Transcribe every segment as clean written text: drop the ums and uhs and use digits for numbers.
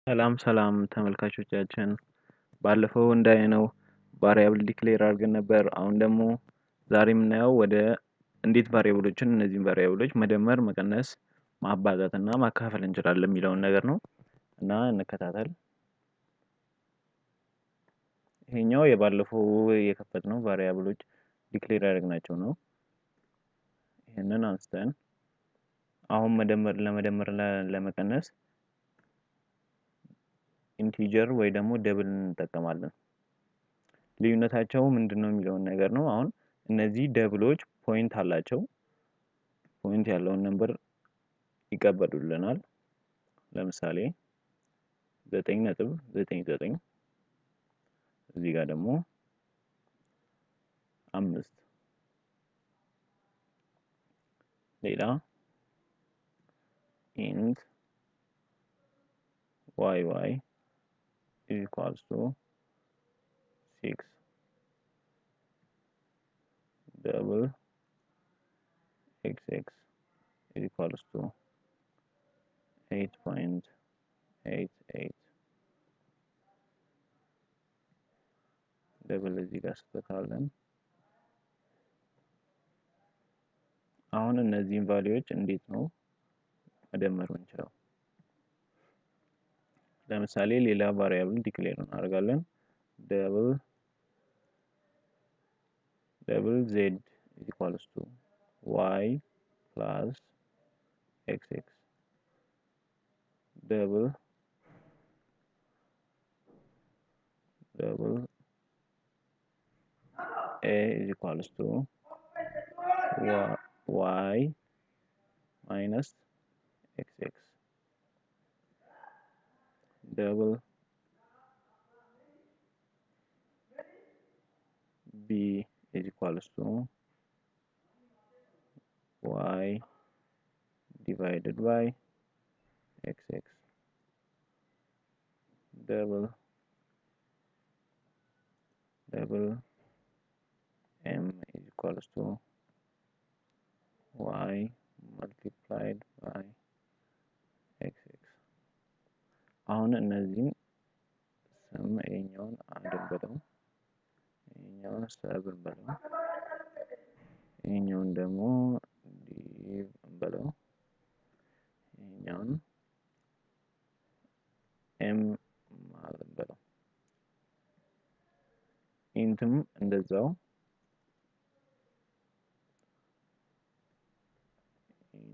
ሰላም ተመልካቾቻችን ባለፈው እንዳየነው ቫሪያብል ዲክሌር አድርገን ነበር። አሁን ደግሞ ዛሬ የምናየው ወደ እንዴት ቫሪያብሎችን እነዚህን ቫሪያብሎች መደመር፣ መቀነስ፣ ማባዛት እና ማካፈል እንችላለን የሚለውን ነገር ነው እና እንከታተል። ይሄኛው የባለፈው የከፈትነው ቫሪያብሎች ዲክሌር ያደረግናቸው ነው። ይሄንን አንስተን አሁን ለመደመር ለመቀነስ ኢንቲጀር ወይ ደግሞ ደብል እንጠቀማለን። ልዩነታቸው ምንድነው የሚለውን ነገር ነው። አሁን እነዚህ ደብሎች ፖይንት አላቸው። ፖይንት ያለውን ነምበር ይቀበሉልናል። ለምሳሌ 9.99 እዚህ ጋር ደግሞ 5 ሌላ int yy equals to 6 double xx equals to 8.88 double እዚህ ጋር ስተካለን። አሁን እነዚህን ቫልዩዎች እንዴት ነው መደመር እንችላለን? ለምሳሌ ሌላ ቫሪያብል ዲክሌር እናደርጋለን። double z equals to y plus xx double a is equals to y minus xx double b is equals to y divided by xx double m is equals to y multiplied by xx አሁን እነዚህን ስም ይሄኛውን አንድ እንበለው፣ ይሄኛውን ሰብ እንበለው፣ ይሄኛውን ደግሞ ዲቭ እንበለው፣ ይሄኛውን ኤም ማለት እንበለው፣ ኢንትም እንደዛው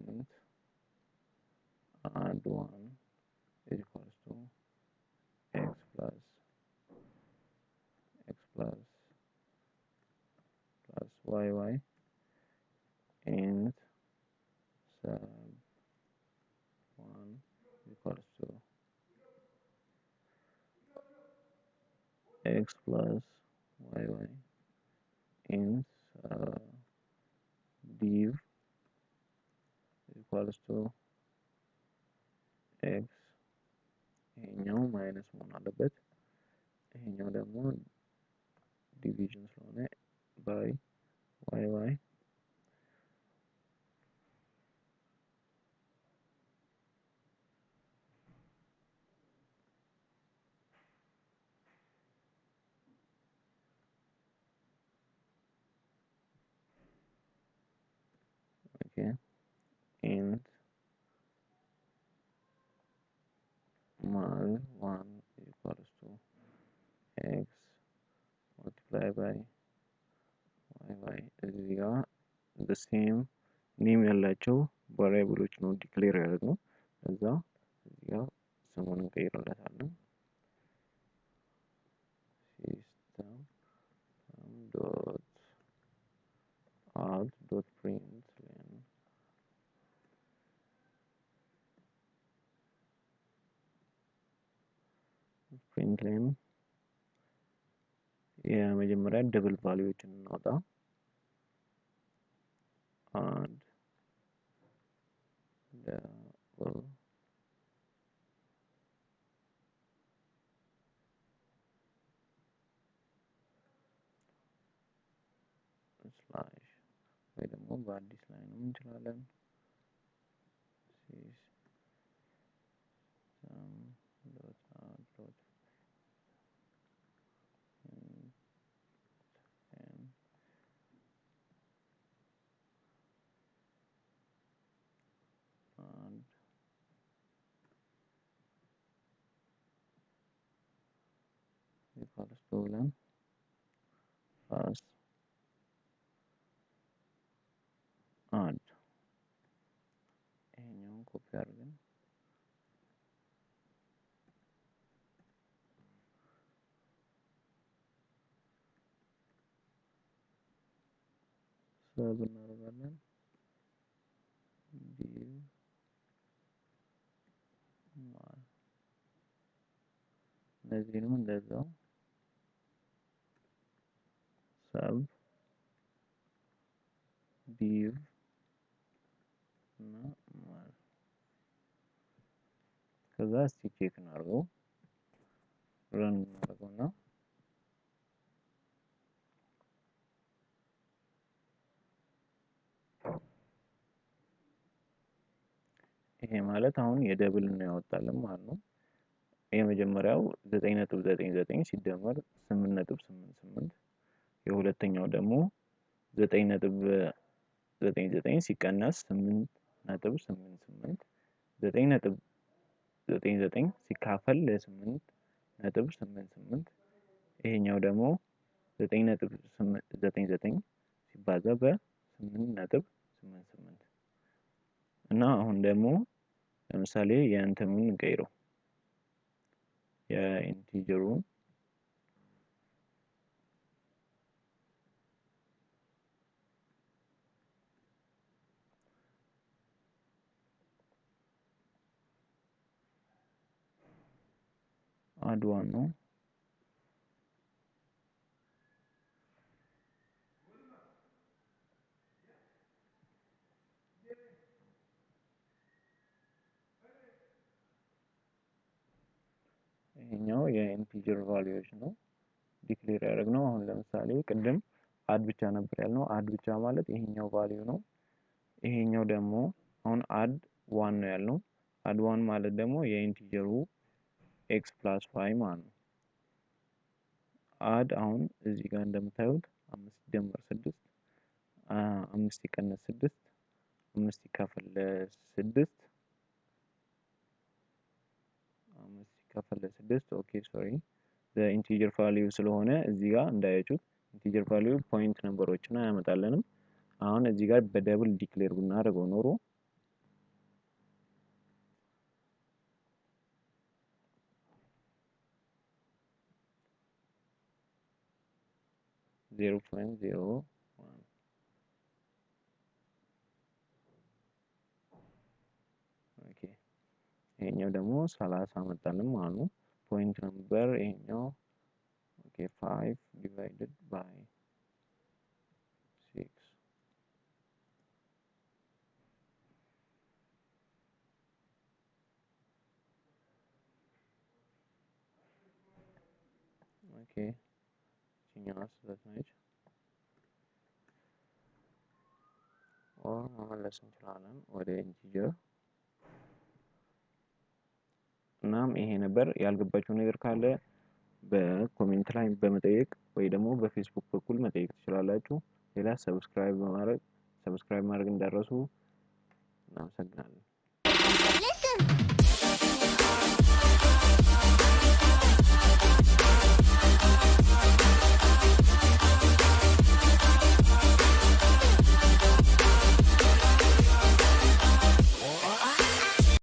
int add 1 is equals to x plus yy int sub 1 equals to x plus yy int div equals to x ይሄኛው ማይነስ መሆን አለበት። ይሄኛው ደግሞ ዲቪዥን ስለሆነ ባይ yy okay int mal 1 equals to x multiplied by yy እዚህ ጋር the same ኔም ያላቸው ቫሪያብሎች ነው ዲክሌር ያደረግነው። እዛ እዚህ ጋር ስሙን እንቀይርለታለን። system dot out dot println የመጀመሪያ ደብል ቫልዩዎችን እናውጣ። add double slash ወይ ደግሞ በአዲስ ላይ ነው እንችላለን። system dot ፈርስት ብለን ፈርስት አድ ይሄኛውን ኮፒ አድርገን ሰብ እናደርጋለን ዲቭ ማር እነዚህንም እንደዛው ሰብ ዲቭ እና ማር ከዛ እስቲ ቼክ እናድርገው ረን እናድርገውና ይሄ ማለት አሁን የደብል ነው ያወጣልን ማለት ነው። የመጀመሪያው 9.99 ሲደመር 8.88 የሁለተኛው ደግሞ 9.99 ሲቀነስ 8.88 9.99 ሲካፈል ለ8.88 ይሄኛው ደግሞ 9.99 ሲባዛ በ8.88 እና አሁን ደግሞ ለምሳሌ የእንትኑን እንቀይረው የኢንቲጀሩን አድ ዋን ነው ይሄኛው የኢንቲጀር ቫልዩዎች ነው ዲክሌር ያደረግነው። አሁን ለምሳሌ ቅድም አድ ብቻ ነበር ያልነው። አድ ብቻ ማለት ይሄኛው ቫልዩ ነው። ይሄኛው ደግሞ አሁን አድ ዋን ነው ያልነው። አድ ዋን ማለት ደግሞ የኢንቲጀሩ ኤክስ ፕላስ 5 ማለት ነው። አድ አሁን እዚህ ጋር እንደምታዩት 5 ሲደመር 6 5 ሲቀነስ 6 5 ሲካፈል ለ6 5 ሲካፈል ለ6 ኦኬ ሶሪ ኢንቲጀር ቫልዩ ስለሆነ እዚህ ጋር እንዳያችሁት ኢንቲጀር ቫልዩ ፖይንት ነምበሮችን አያመጣልንም። አሁን እዚህ ጋር በደብል ዲክሌር ብናደርገው ኖሮ ዜሮ ፖይንት ዜሮ ኦኬ ይሄኛው ደግሞ 30 መጣልን ማለት ነው። ፖይንት ነምበር ይሄኛው ኦኬ 5 divided by 6 ኦኬ ይሄኛው ስህተት ነች ኦር መመለስ እንችላለን ወደ ኢንቲጀር። እናም ይሄ ነበር። ያልገባችሁ ነገር ካለ በኮሜንት ላይ በመጠየቅ ወይ ደግሞ በፌስቡክ በኩል መጠየቅ ትችላላችሁ። ሌላ ሰብስክራይብ ማድረግ እንዳትረሱ። እናመሰግናለን።